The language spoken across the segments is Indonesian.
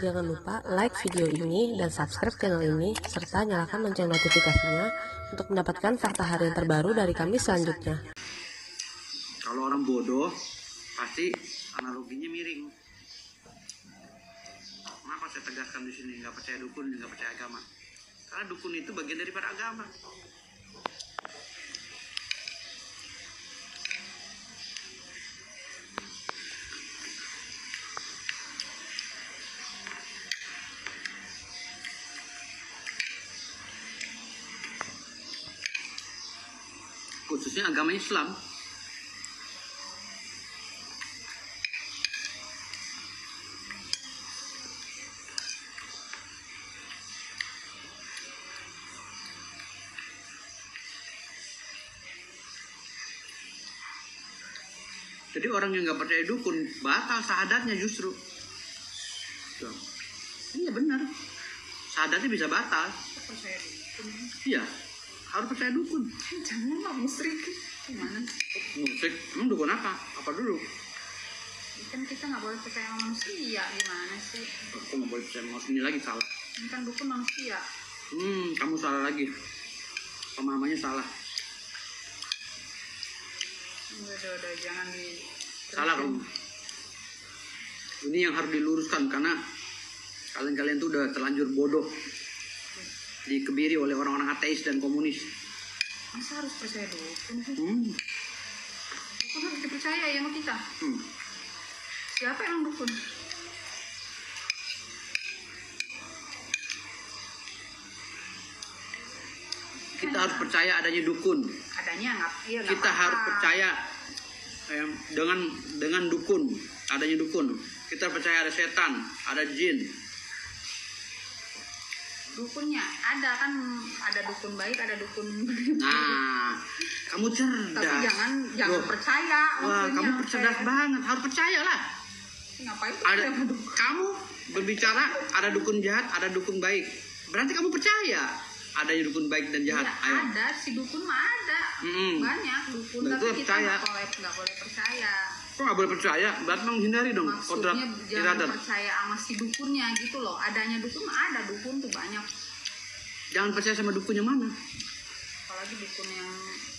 Jangan lupa like video ini dan subscribe channel ini, serta nyalakan lonceng notifikasinya untuk mendapatkan fakta harian terbaru dari kami selanjutnya. Kalau orang bodoh, pasti analoginya miring. Kenapa saya tegaskan di sini? Nggak percaya dukun, nggak percaya agama. Karena dukun itu bagian daripada agama. Khususnya agama Islam. Jadi orang yang nggak percaya dukun batal syahadatnya justru. Tuh. Iya benar. Syahadatnya bisa batal. Percaya dukun. Iya. Harus percaya dukun. Janganlah musyrik. Gimana? Musik. Emang dukun apa? Apa dulu? Kan kita nggak boleh percaya sama manusia. Gimana sih? Aku nggak boleh percaya ini lagi salah. Ini kan dukun manusia. Kamu salah lagi. Pemahamannya salah. Udah, jangan di... Salah kamu. Ini yang harus diluruskan karena kalian tuh udah terlanjur bodoh. Dikebiri oleh orang-orang ateis dan komunis. Masa harus percaya dukun? Dukun harus dipercaya ya sama kita. Siapa yang dukun? Kita harus percaya adanya dukun. Adanya nggak? Iya, nggak Kita apa-apa. harus percaya dengan dukun, adanya dukun. Kita percaya ada setan, ada jin. Dukunnya ada kan, ada dukun baik, ada dukun. Nah, kamu cerdas. Tapi jangan Loh, percaya. wah, maksudnya. kamu cerdas banget. Harus percaya lah. Ngapain tuh Ada, percaya sama dukun? kamu berbicara ada dukun jahat, ada dukun baik. Berarti kamu percaya adanya dukun baik dan jahat. Ya, Ayo. ada, si dukun mah ada. Banyak dukun, Nah, tapi itu kita percaya. nggak boleh percaya. Kok nggak boleh percaya? Berarti menghindari dong kodrat Maksudnya jangan iradat. percaya sama si dukunnya gitu loh. Adanya dukun mah ada, dukun tuh banyak. Jangan percaya sama dukun yang mana. Apalagi dukun yang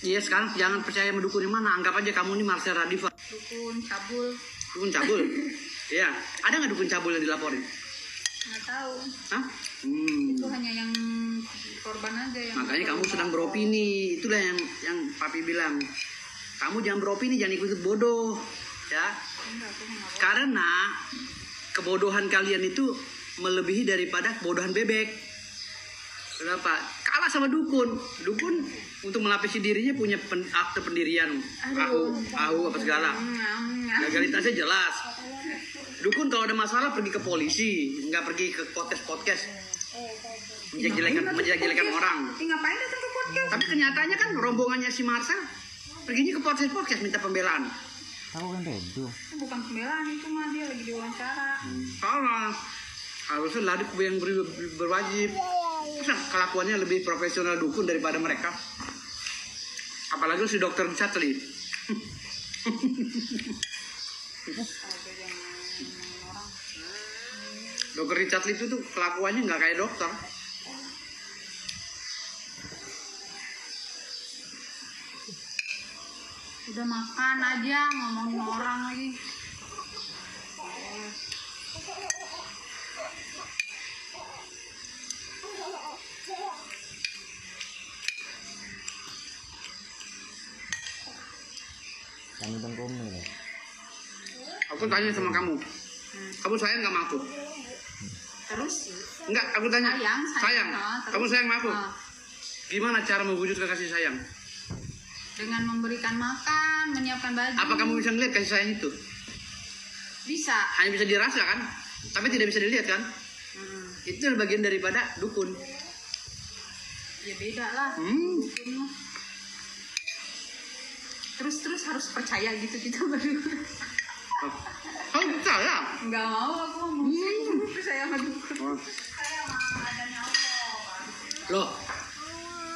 Iya, sekarang jangan percaya sama dukun yang mana. Anggap aja kamu ini Marcel Radifa. dukun cabul, Dukun cabul. Iya. Ada nggak dukun cabul yang dilaporin? nggak tahu. Hah? Itu hanya yang korban aja yang. Makanya kamu sedang beropini. Itulah yang papi bilang. Kamu jangan beropini, jangan ikut bodoh. Ya. Enggak, aku nggak boleh. Karena kebodohan kalian itu melebihi daripada kebodohan bebek. Kenapa? Kalah sama dukun. Dukun untuk melapisi dirinya punya akte pendirian. Ahu apa segala. Legalitasnya jelas. Dukun kalau ada masalah pergi ke polisi, nggak pergi ke podcast menjelek-jelekan orang. Ngapain datang ke podcast? Tapi kenyataannya kan rombongannya si Marcel perginya ke podcast minta pembelaan. Tahu kan Redo? Itu bukan pembelaan, itu mah dia lagi diwawancara. Salah. Harusnya lari yang berwajib. Terus kelakuannya lebih profesional dukun daripada mereka. Apalagi si dokter Chatli. Dokter Richard Lee itu tuh kelakuannya nggak kayak dokter. Udah makan aja, ngomongin orang lagi. Kami tengkomel ya. Aku tanya sama kamu. Kamu sayang nggak sama aku? Terus Enggak, aku tanya. Sayang. Terus, Kamu sayang sama aku? Gimana? Gimana cara mewujudkan kasih sayang? Dengan memberikan makan, menyiapkan baju. Apa kamu bisa ngeliat kasih sayang itu? Bisa? Hanya bisa dirasa kan? Tapi tidak bisa dilihat kan? Itu adalah bagian daripada dukun. Ya beda lah. Dukun mah. Terus harus percaya gitu kita berdua. Oh. Kamu percaya? Nggak mau aku ngomong percaya sama dukun. Oh. Percaya sama adanya Allah. Loh.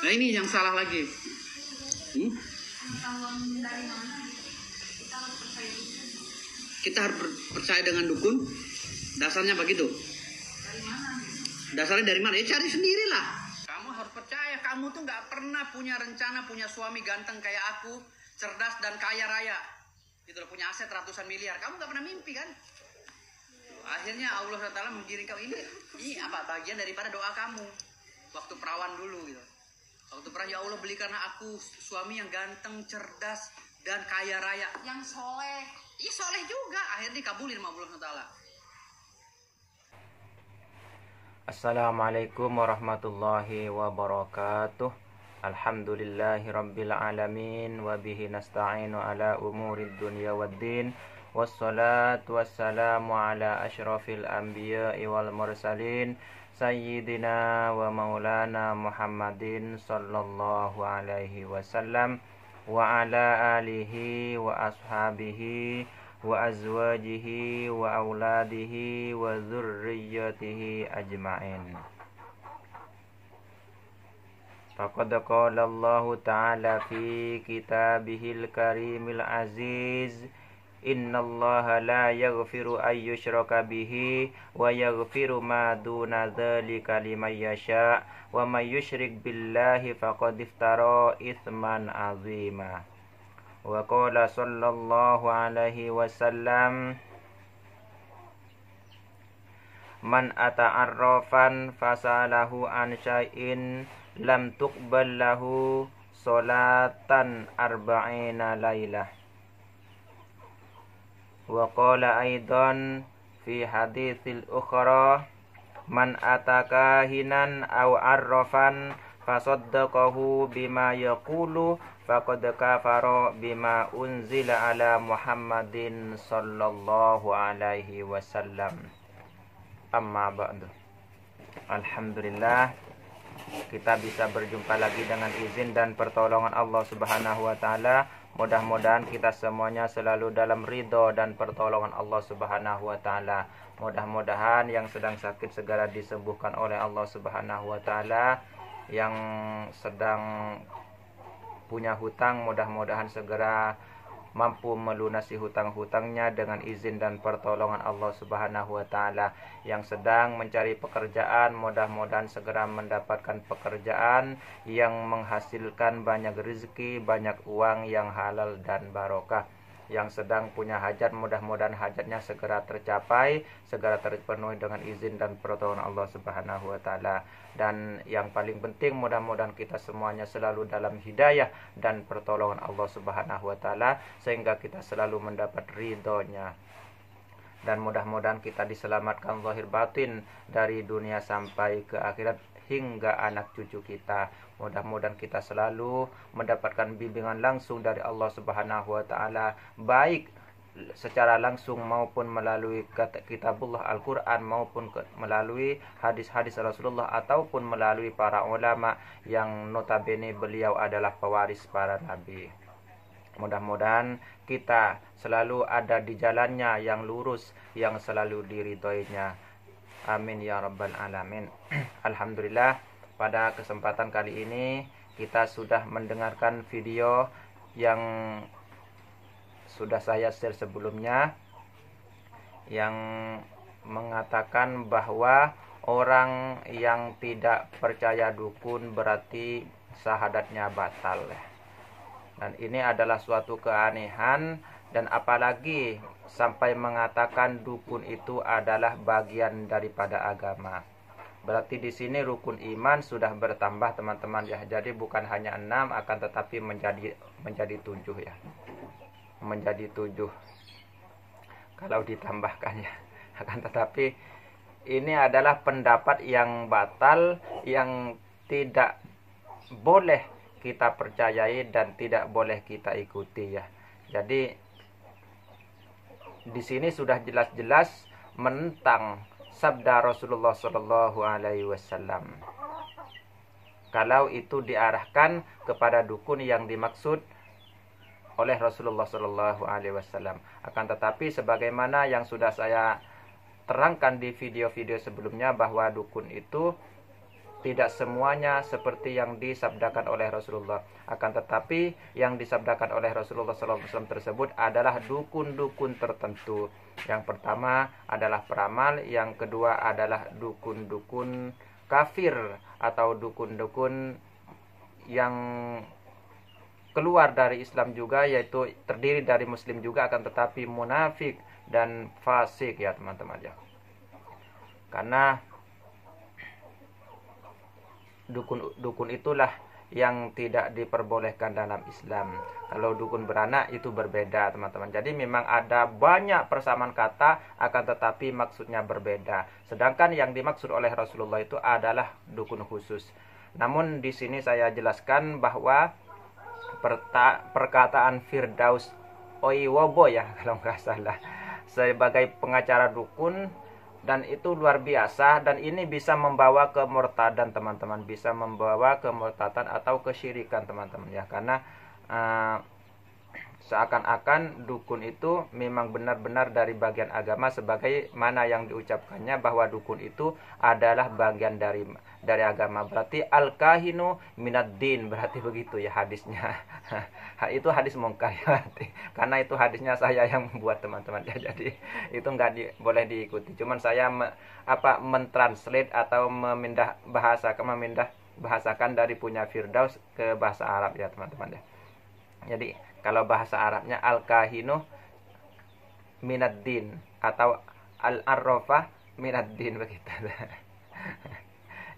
Nah ini yang salah lagi. Pengetahuan dari mana? Kita harus percaya dukun. Kita harus percaya dengan dukun. Dasarnya begitu. Dasarnya dari mana? Ya cari sendirilah. Kamu harus percaya, kamu tuh nggak pernah punya rencana punya suami ganteng kayak aku, cerdas dan kaya raya. Gitu loh, punya aset ratusan miliar. Kamu nggak pernah mimpi kan? Akhirnya Allah SWT menggiring kamu ini apa? Bagian daripada doa kamu waktu perawan dulu gitu. Waktu perawan, ya Allah belikanlah aku suami yang ganteng, cerdas dan kaya raya. Yang soleh. Iya soleh juga. Akhirnya dikabulin sama Allah SWT. Assalamualaikum warahmatullahi wabarakatuh. Alhamdulillahi rabbil alamin. Wabihi nasta'inu ala umurid dunya waddin. Wassalatu wassalamu ala ashrafil anbiya'i wal mursalin, Sayyidina wa maulana Muhammadin sallallahu alaihi wasallam, wa ala alihi wa ashabihi wa azwajihi wa auladihi wa dzurriyyatihi ajma'in. Faqad qala Allah ta'ala fi kitabihil karimil aziz, innallaha la yaghfiru an yushraka bihi wa yaghfiru ma duna dzalika liman yasha wa may yusyrik billahi faqad iftara itsman 'azima. Wa qala sallallahu alaihi wasallam, man ata'arrafan fasalahu an syai'in lam tuqbal lahu salatan arba'ina lailah. Wa qala aidan fi haditsil ukhra, man ataka hinan aw arrafan fasaddaqahu bima yaqulu faqad kafara bima unzila ala Muhammadin sallallahu alaihi wasallam. Amma ba'du. Alhamdulillah, kita bisa berjumpa lagi dengan izin dan pertolongan Allah Subhanahu wa taala. Mudah-mudahan kita semuanya selalu dalam ridho dan pertolongan Allah Subhanahu wa taala. Mudah-mudahan yang sedang sakit segera disembuhkan oleh Allah Subhanahu wa taala. Yang sedang punya hutang mudah-mudahan segera mampu melunasi hutang-hutangnya dengan izin dan pertolongan Allah Subhanahu wa taala. Yang sedang mencari pekerjaan mudah-mudahan segera mendapatkan pekerjaan yang menghasilkan banyak rezeki, banyak uang yang halal dan barokah. Yang sedang punya hajat mudah-mudahan hajatnya segera tercapai, segera terpenuhi dengan izin dan pertolongan Allah Subhanahu wa taala. Dan yang paling penting mudah-mudahan kita semuanya selalu dalam hidayah dan pertolongan Allah Subhanahu wa taala sehingga kita selalu mendapat ridhonya. Dan mudah-mudahan kita diselamatkan zahir batin dari dunia sampai ke akhirat hingga anak cucu kita. Mudah-mudahan kita selalu mendapatkan bimbingan langsung dari Allah Subhanahu wa taala, baik secara langsung maupun melalui kitabullah Al-Qur'an maupun melalui hadis-hadis Rasulullah ataupun melalui para ulama yang notabene beliau adalah pewaris para nabi. Mudah-mudahan kita selalu ada di jalannya yang lurus, yang selalu diridhoinya. Amin ya rabbal alamin. Alhamdulillah, pada kesempatan kali ini kita sudah mendengarkan video yang sudah saya share sebelumnya, yang mengatakan bahwa orang yang tidak percaya dukun berarti syahadatnya batal. Dan ini adalah suatu keanehan, dan apalagi sampai mengatakan dukun itu adalah bagian daripada agama. Berarti di sini rukun iman sudah bertambah teman-teman ya. Jadi bukan hanya 6 akan tetapi menjadi 7 ya. Menjadi 7 kalau ditambahkan ya. Akan tetapi ini adalah pendapat yang batal, yang tidak boleh kita percayai dan tidak boleh kita ikuti ya. Jadi di sini sudah jelas-jelas menentang sabda Rasulullah Shallallahu Alaihi Wasallam. Kalau itu diarahkan kepada dukun yang dimaksud oleh Rasulullah Shallallahu Alaihi Wasallam. Akan tetapi sebagaimana yang sudah saya terangkan di video-video sebelumnya bahwa dukun itu tidak semuanya seperti yang disabdakan oleh Rasulullah. Akan tetapi yang disabdakan oleh Rasulullah SAW tersebut adalah dukun-dukun tertentu. Yang pertama adalah peramal, yang kedua adalah dukun-dukun kafir atau dukun-dukun yang keluar dari Islam juga, yaitu terdiri dari muslim juga akan tetapi munafik dan fasik ya teman-teman ya. Karena dukun itulah yang tidak diperbolehkan dalam Islam. Kalau dukun beranak itu berbeda teman-teman. Jadi memang ada banyak persamaan kata akan tetapi maksudnya berbeda. Sedangkan yang dimaksud oleh Rasulullah itu adalah dukun khusus. Namun di sini saya jelaskan bahwa perkataan Firdaus Oiwobo ya kalau nggak salah sebagai pengacara dukun, dan itu luar biasa, dan ini bisa membawa kemurtadan teman-teman, bisa membawa kemurtadan atau kesyirikan teman-teman ya. Karena seakan-akan dukun itu memang benar-benar dari bagian agama, sebagai mana yang diucapkannya bahwa dukun itu adalah bagian dari agama. Berarti al-kahinu minad din, berarti begitu ya hadisnya. Itu hadis mungkar ya, berarti. Karena itu hadisnya saya yang membuat teman-teman ya. Jadi itu boleh diikuti. Cuman saya mentranslate atau memindah bahasakan dari punya Firdaus ke bahasa Arab ya teman-teman ya. Jadi kalau bahasa Arabnya al-kahinu minad din atau al-arrafah minad din begitu.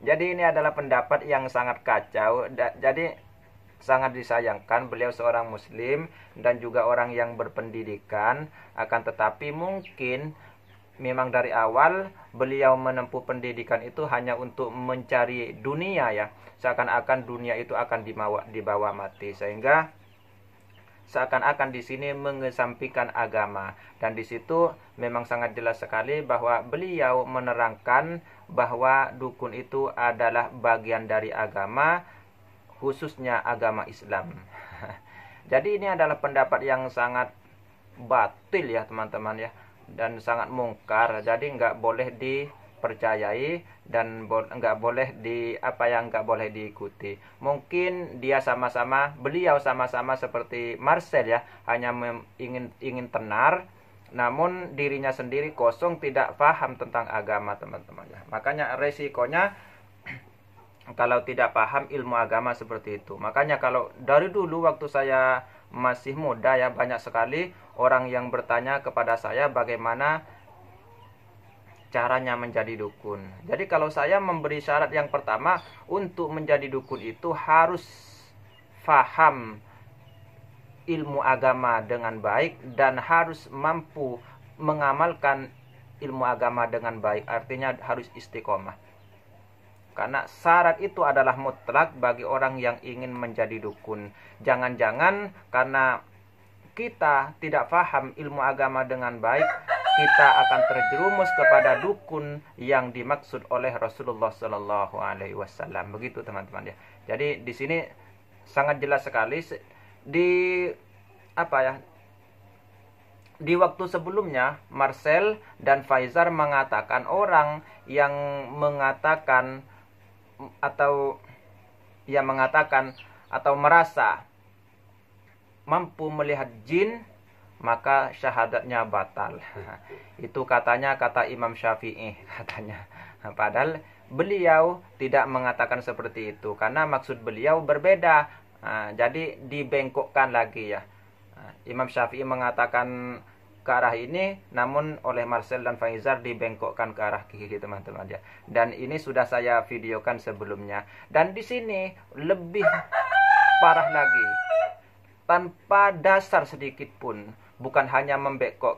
Jadi ini adalah pendapat yang sangat kacau. Jadi sangat disayangkan beliau seorang muslim dan juga orang yang berpendidikan, akan tetapi mungkin memang dari awal beliau menempuh pendidikan itu hanya untuk mencari dunia ya. Seakan-akan dunia itu akan dibawa mati, sehingga seakan-akan di sini mengesampingkan agama. Dan di situ memang sangat jelas sekali bahwa beliau menerangkan bahwa dukun itu adalah bagian dari agama, khususnya agama Islam. Jadi ini adalah pendapat yang sangat batil ya teman-teman ya, dan sangat mungkar. Jadi nggak boleh dipercayai dan nggak boleh nggak boleh diikuti. Mungkin beliau sama-sama seperti Marcel ya, hanya ingin tenar, namun dirinya sendiri kosong, tidak paham tentang agama teman-teman ya. Makanya resikonya kalau tidak paham ilmu agama seperti itu. Makanya kalau dari dulu waktu saya masih muda ya, banyak sekali orang yang bertanya kepada saya bagaimana caranya menjadi dukun. Jadi kalau saya memberi syarat yang pertama, untuk menjadi dukun itu harus paham ilmu agama dengan baik dan harus mampu mengamalkan ilmu agama dengan baik. Artinya harus istiqomah. Karena syarat itu adalah mutlak bagi orang yang ingin menjadi dukun. Jangan-jangan karena kita tidak paham ilmu agama dengan baik, kita akan terjerumus kepada dukun yang dimaksud oleh Rasulullah Sallallahu Alaihi Wasallam. Begitu teman-teman ya. Jadi di sini sangat jelas sekali di waktu sebelumnya Marcel dan Faizar mengatakan orang yang mengatakan atau merasa mampu melihat jin, maka syahadatnya batal. Itu kata Imam Syafi'i katanya. Padahal beliau tidak mengatakan seperti itu, karena maksud beliau berbeda. Jadi dibengkokkan lagi ya. Imam Syafi'i mengatakan ke arah ini, namun oleh Marcel dan Faizar dibengkokkan ke arah kiri teman-teman ya. Dan ini sudah saya videokan sebelumnya. Dan di sini lebih parah lagi, tanpa dasar sedikit pun. Bukan hanya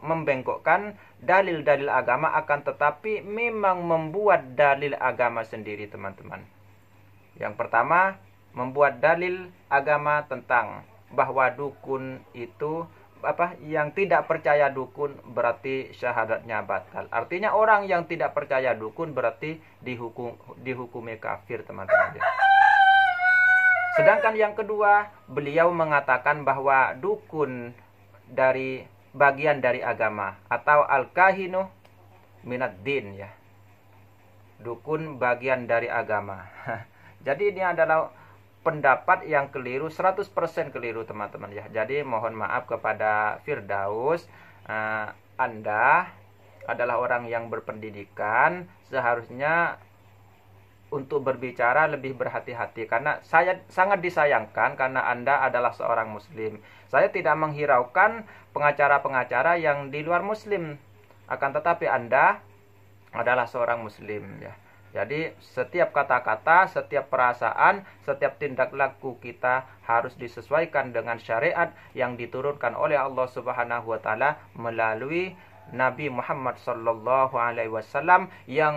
membengkokkan dalil-dalil agama, akan tetapi memang membuat dalil agama sendiri teman-teman. Yang pertama, membuat dalil agama tentang bahwa dukun itu yang tidak percaya dukun berarti syahadatnya batal. Artinya orang yang tidak percaya dukun berarti dihukumi kafir teman-teman. Sedangkan yang kedua, beliau mengatakan bahwa dukun dari bagian dari agama atau al-kahinu minad din ya. dukun bagian dari agama. Jadi ini adalah pendapat yang keliru, 100% keliru teman-teman ya. Jadi mohon maaf kepada Firdaus, Anda adalah orang yang berpendidikan, seharusnya untuk berbicara lebih berhati-hati, karena saya sangat disayangkan karena Anda adalah seorang muslim. Saya tidak menghiraukan pengacara-pengacara yang di luar muslim, akan tetapi Anda adalah seorang muslim ya. Jadi setiap kata-kata, setiap perasaan, setiap tindak laku kita harus disesuaikan dengan syariat yang diturunkan oleh Allah Subhanahu wa taala melalui Nabi Muhammad sallallahu alaihi wasallam yang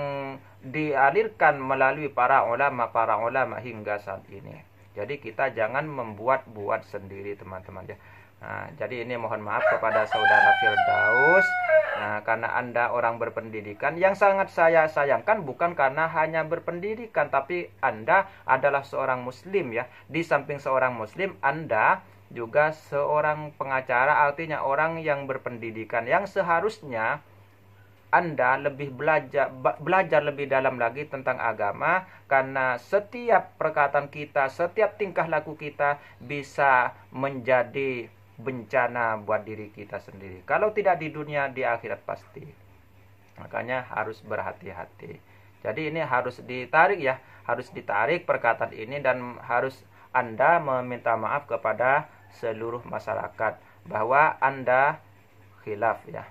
dialirkan melalui para ulama hingga saat ini. Jadi kita jangan membuat-buat sendiri teman-teman ya. Nah, jadi ini mohon maaf kepada saudara Firdaus, karena Anda orang berpendidikan. Yang sangat saya sayangkan bukan karena hanya berpendidikan, tapi Anda adalah seorang muslim ya. Di samping seorang muslim, Anda juga seorang pengacara, artinya orang yang berpendidikan, yang seharusnya Anda lebih belajar lebih dalam lagi tentang agama, karena setiap perkataan kita, setiap tingkah laku kita bisa menjadi bencana buat diri kita sendiri. Kalau tidak di dunia, di akhirat pasti. Makanya harus berhati-hati. Jadi ini harus ditarik ya, harus ditarik perkataan ini, dan harus Anda meminta maaf kepada seluruh masyarakat bahwa Anda khilaf ya.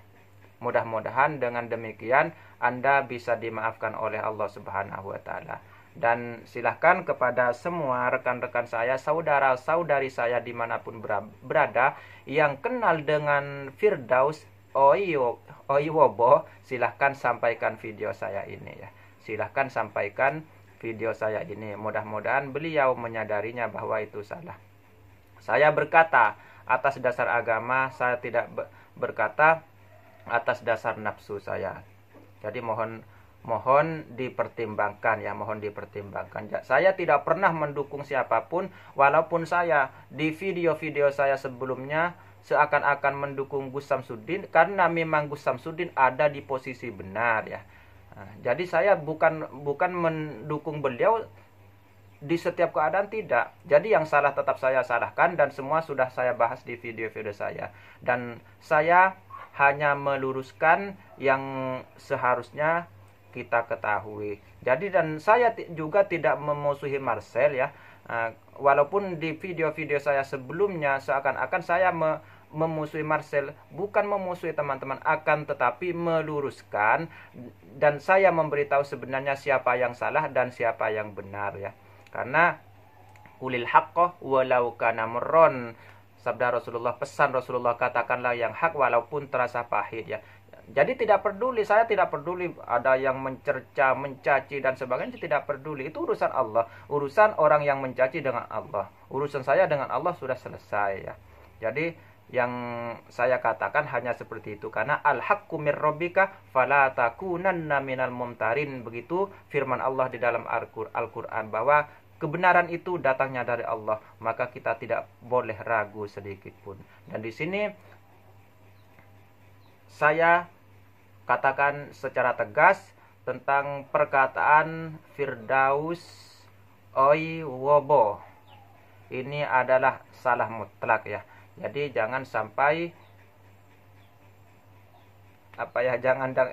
Mudah-mudahan dengan demikian Anda bisa dimaafkan oleh Allah Subhanahu wa taala. Dan silahkan kepada semua rekan-rekan saya, saudara-saudari saya dimanapun berada, yang kenal dengan Firdaus Oiwobo, silahkan sampaikan video saya ini ya. Silahkan sampaikan video saya ini. Mudah-mudahan beliau menyadarinya bahwa itu salah. Saya berkata atas dasar agama, saya tidak berkata atas dasar nafsu saya. Jadi mohon dipertimbangkan ya, mohon dipertimbangkan. Saya tidak pernah mendukung siapapun, walaupun saya di video-video saya sebelumnya seakan-akan mendukung Gus Samsudin, karena memang Gus Samsudin ada di posisi benar ya. Nah, jadi saya bukan mendukung beliau di setiap keadaan, tidak. Jadi yang salah tetap saya salahkan, dan semua sudah saya bahas di video-video saya. Dan saya hanya meluruskan yang seharusnya kita ketahui. Jadi, dan saya juga tidak memusuhi Marcel ya. Walaupun di video-video saya sebelumnya seakan-akan saya memusuhi Marcel, bukan memusuhi teman-teman, akan tetapi meluruskan, dan saya memberitahu sebenarnya siapa yang salah dan siapa yang benar ya. Karena ulil haqqah walau kana murron, sabda Rasulullah, pesan Rasulullah, katakanlah yang hak walaupun terasa pahit ya. Jadi tidak peduli, saya tidak peduli ada yang mencerca, mencaci dan sebagainya, tidak peduli. Itu urusan Allah, urusan orang yang mencaci dengan Allah. Urusan saya dengan Allah sudah selesai ya. Jadi yang saya katakan hanya seperti itu, karena al-haqqu mir rabbika fala takunanna minal mumtarin. Begitu firman Allah di dalam Al-Qur'an, bahwa kebenaran itu datangnya dari Allah, maka kita tidak boleh ragu sedikit pun. Dan di sini saya katakan secara tegas tentang perkataan Firdaus Oiwobo. Ini adalah salah mutlak ya. Jadi jangan sampai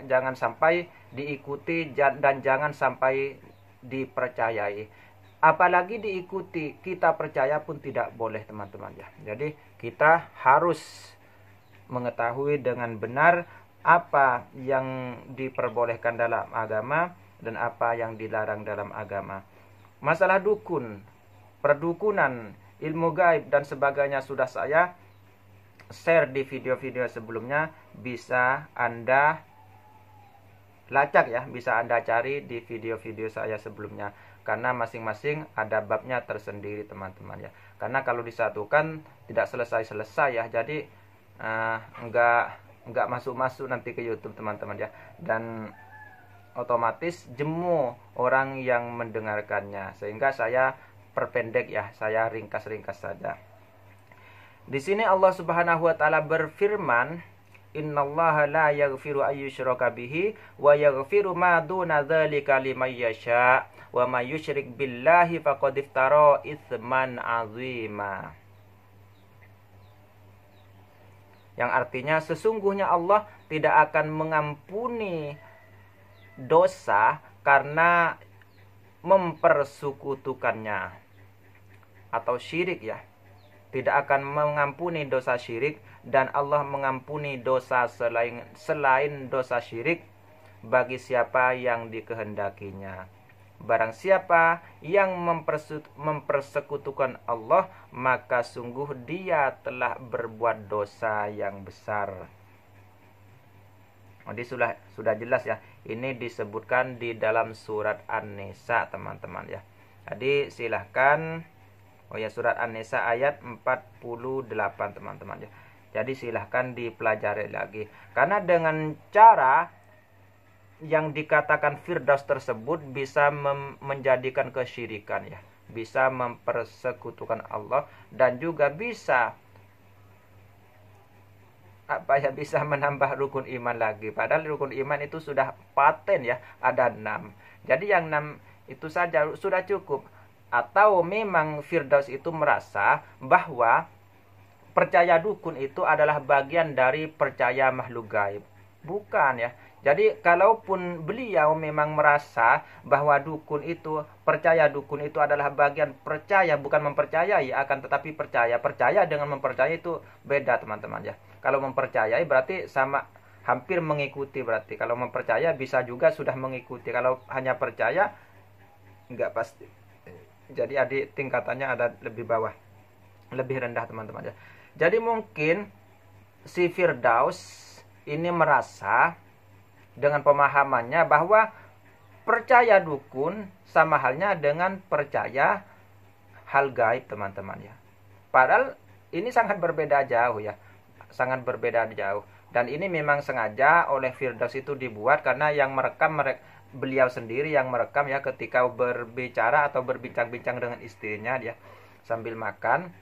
jangan sampai diikuti, dan jangan sampai dipercayai. Apalagi diikuti, kita percaya pun tidak boleh teman-teman ya. Jadi kita harus mengetahui dengan benar apa yang diperbolehkan dalam agama dan apa yang dilarang dalam agama. Masalah dukun, perdukunan, ilmu gaib dan sebagainya sudah saya share di video-video sebelumnya. Bisa Anda lacak ya, bisa Anda cari di video-video saya sebelumnya, karena masing-masing ada babnya tersendiri teman-teman ya. Karena kalau disatukan tidak selesai-selesai ya. Jadi enggak masuk-masuk nanti ke YouTube teman-teman ya, dan otomatis jemu orang yang mendengarkannya, sehingga saya perpendek ya, saya ringkas-ringkas saja. Di sini Allah Subhanahu wa taala berfirman Innallaha la yaghfiru ayyushraka bihi wa yaghfiru ma duna dzalika liman yasha wa may yusyrik billahi faqad iftara itsman azima. Yang artinya sesungguhnya Allah tidak akan mengampuni dosa karena mempersekutukannya atau syirik ya. Tidak akan mengampuni dosa syirik, dan Allah mengampuni dosa selain dosa syirik bagi siapa yang dikehendakinya. Barang siapa yang mempersekutukan Allah, maka sungguh dia telah berbuat dosa yang besar. Jadi sudah jelas ya. Ini disebutkan di dalam surat An-Nisa, teman-teman ya. Jadi silahkan, surat An-Nisa ayat 48, teman-teman ya. Jadi silahkan dipelajari lagi. Karena dengan cara yang dikatakan Firdaus tersebut bisa menjadikan kesyirikan ya. Bisa mempersekutukan Allah, dan juga bisa bisa menambah rukun iman lagi. Padahal rukun iman itu sudah paten ya, ada 6. Jadi yang 6 itu saja sudah cukup. Atau memang Firdaus itu merasa bahwa percaya dukun itu adalah bagian dari percaya makhluk gaib. Bukan ya. Jadi kalaupun beliau memang merasa bahwa percaya dukun itu adalah bagian percaya, bukan mempercayai, akan tetapi percaya. Percaya dengan mempercayai itu beda, teman-teman ya. Kalau mempercayai berarti sama, hampir mengikuti berarti. Kalau mempercaya bisa juga sudah mengikuti. Kalau hanya percaya enggak pasti. Jadi tingkatannya ada lebih bawah, lebih rendah, teman-teman ya. Jadi mungkin si Firdaus ini merasa dengan pemahamannya bahwa percaya dukun sama halnya dengan percaya hal gaib, teman-teman ya. Padahal ini sangat berbeda jauh ya. Sangat berbeda jauh. Dan ini memang sengaja oleh Firdaus itu dibuat karena yang merekam beliau sendiri yang merekam ya, ketika berbicara atau berbincang-bincang dengan istrinya dia sambil makan.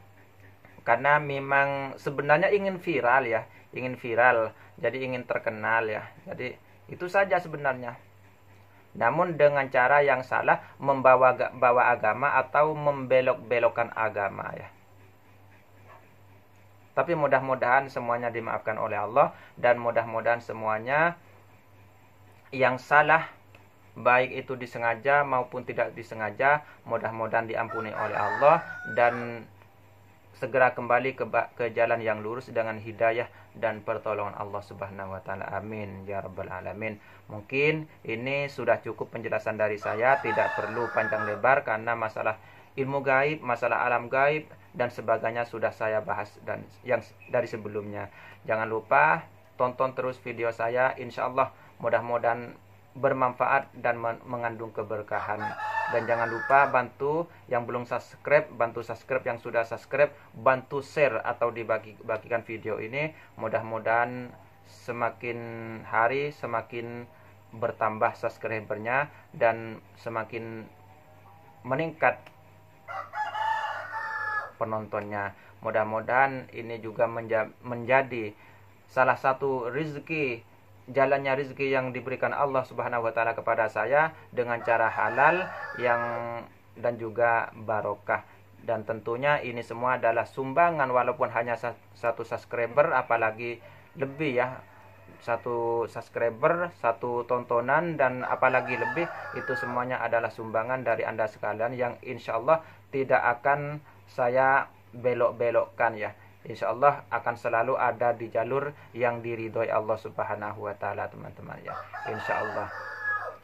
Karena memang sebenarnya ingin viral ya, jadi ingin terkenal ya. Jadi itu saja sebenarnya. Namun dengan cara yang salah, membawa agama atau membelok-belokkan agama ya. Tapi mudah-mudahan semuanya dimaafkan oleh Allah, dan mudah-mudahan semuanya yang salah, baik itu disengaja maupun tidak disengaja, mudah-mudahan diampuni oleh Allah dan segera kembali ke jalan yang lurus dengan hidayah dan pertolongan Allah Subhanahu wa taala. Amin ya rabbal alamin. Mungkin ini sudah cukup penjelasan dari saya, tidak perlu panjang lebar karena masalah ilmu gaib, masalah alam gaib dan sebagainya sudah saya bahas dan yang dari sebelumnya. Jangan lupa tonton terus video saya, insyaallah mudah-mudahan bermanfaat dan mengandung keberkahan. Dan jangan lupa bantu yang belum subscribe, bantu subscribe, yang sudah subscribe bantu share atau dibagikan video ini. Mudah-mudahan semakin hari semakin bertambah subscribernya dan semakin meningkat penontonnya. Mudah-mudahan ini juga menjadi salah satu rezeki, jalannya rezeki yang diberikan Allah Subhanahu wa taala kepada saya dengan cara halal dan juga barokah. Dan tentunya ini semua adalah sumbangan, walaupun hanya satu subscriber, apalagi lebih ya, satu subscriber, satu tontonan dan apalagi lebih, itu semuanya adalah sumbangan dari Anda sekalian yang insya Allah tidak akan saya belok-belokkan ya. Insya Allah akan selalu ada di jalur yang diridhoi Allah Subhanahu wa taala, teman-teman ya. Insya Allah.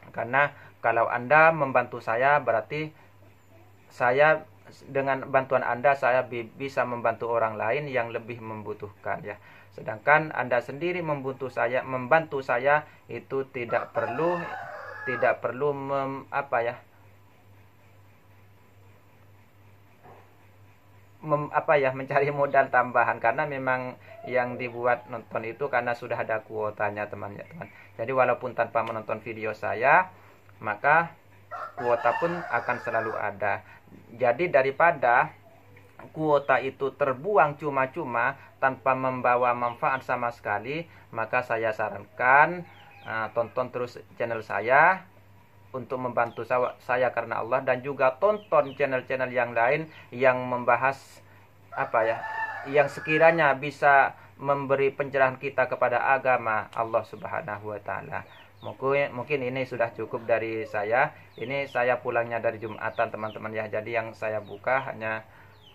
Karena kalau Anda membantu saya, berarti saya dengan bantuan Anda saya bisa membantu orang lain yang lebih membutuhkan ya. Sedangkan Anda sendiri membantu saya itu tidak perlu mencari modal tambahan, karena memang yang dibuat nonton itu karena sudah ada kuotanya, teman. Jadi walaupun tanpa menonton video saya, maka kuota pun akan selalu ada. Jadi daripada kuota itu terbuang cuma-cuma tanpa membawa manfaat sama sekali, maka saya sarankan tonton terus channel saya untuk membantu saya karena Allah, dan juga tonton channel-channel yang lain yang membahas yang sekiranya bisa memberi pencerahan kita kepada agama Allah Subhanahu wa taala. Mungkin ini sudah cukup dari saya. Ini saya pulangnya dari Jumatan, teman-teman ya. Jadi yang saya buka hanya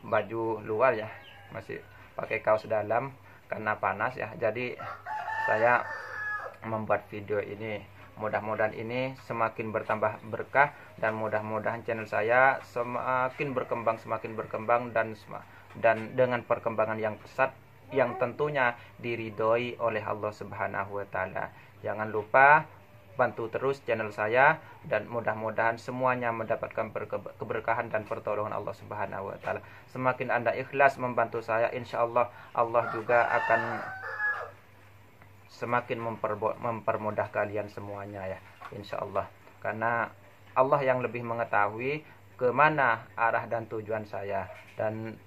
baju luar ya, masih pakai kaos dalam karena panas ya. Jadi saya membuat video ini, mudah-mudahan ini semakin bertambah berkah, dan mudah-mudahan channel saya semakin berkembang dan dengan perkembangan yang pesat yang tentunya diridhoi oleh Allah Subhanahu wa taala. Jangan lupa bantu terus channel saya, dan mudah-mudahan semuanya mendapatkan keberkahan dan pertolongan Allah Subhanahu wa taala. Semakin Anda ikhlas membantu saya, insya Allah Allah juga akan semakin mempermudah kalian semuanya ya, insya Allah. Karena Allah yang lebih mengetahui kemana arah dan tujuan saya, dan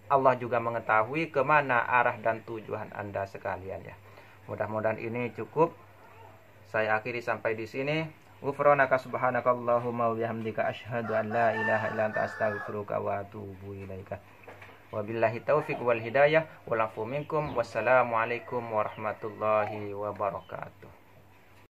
Allah juga mengetahui kemana arah dan tujuan Anda sekalian ya. Mudah-mudahan ini cukup. Saya akhiri sampai di sini. Ghufranaka subhanakallahumma wa bihamdika asyhadu an la ilaha illa anta astaghfiruka wa atubu ilaika. Wabillahi taufiq wal hidayah wal afu minkum. Wassalamualaikum warahmatullahi wabarakatuh.